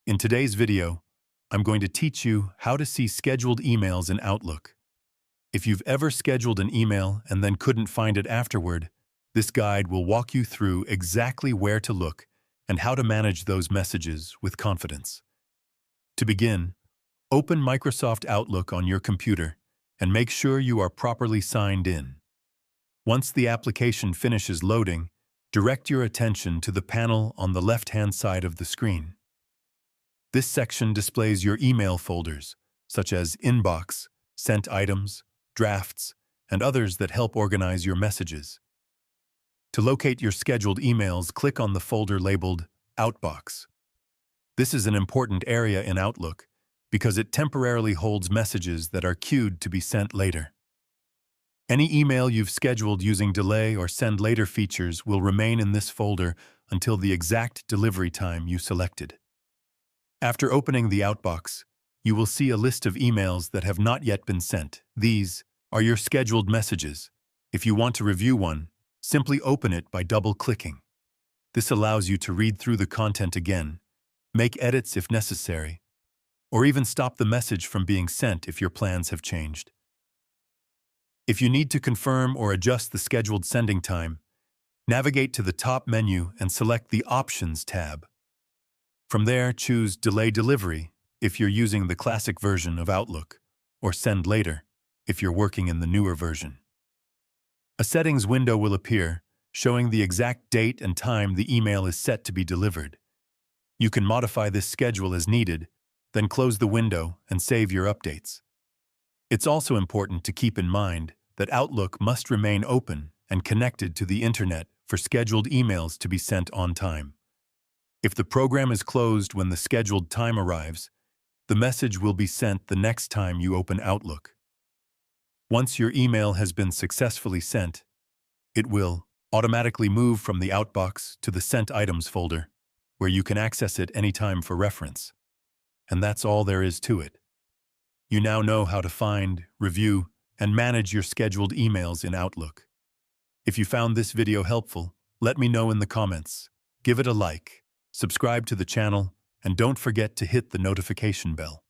In today's video, I'm going to teach you how to see scheduled emails in Outlook. If you've ever scheduled an email and then couldn't find it afterward, this guide will walk you through exactly where to look and how to manage those messages with confidence. To begin, open Microsoft Outlook on your computer and make sure you are properly signed in. Once the application finishes loading, direct your attention to the panel on the left-hand side of the screen. This section displays your email folders, such as Inbox, Sent Items, Drafts, and others that help organize your messages. To locate your scheduled emails, click on the folder labeled Outbox. This is an important area in Outlook because it temporarily holds messages that are queued to be sent later. Any email you've scheduled using Delay or Send Later features will remain in this folder until the exact delivery time you selected. After opening the Outbox, you will see a list of emails that have not yet been sent. These are your scheduled messages. If you want to review one, simply open it by double-clicking. This allows you to read through the content again, make edits if necessary, or even stop the message from being sent if your plans have changed. If you need to confirm or adjust the scheduled sending time, navigate to the top menu and select the Options tab. From there, choose Delay Delivery if you're using the classic version of Outlook, or Send Later if you're working in the newer version. A settings window will appear, showing the exact date and time the email is set to be delivered. You can modify this schedule as needed, then close the window and save your updates. It's also important to keep in mind that Outlook must remain open and connected to the Internet for scheduled emails to be sent on time. If the program is closed when the scheduled time arrives, the message will be sent the next time you open Outlook. Once your email has been successfully sent, it will automatically move from the Outbox to the Sent Items folder, where you can access it anytime for reference. And that's all there is to it. You now know how to find, review, and manage your scheduled emails in Outlook. If you found this video helpful, let me know in the comments. Give it a like, subscribe to the channel, and don't forget to hit the notification bell.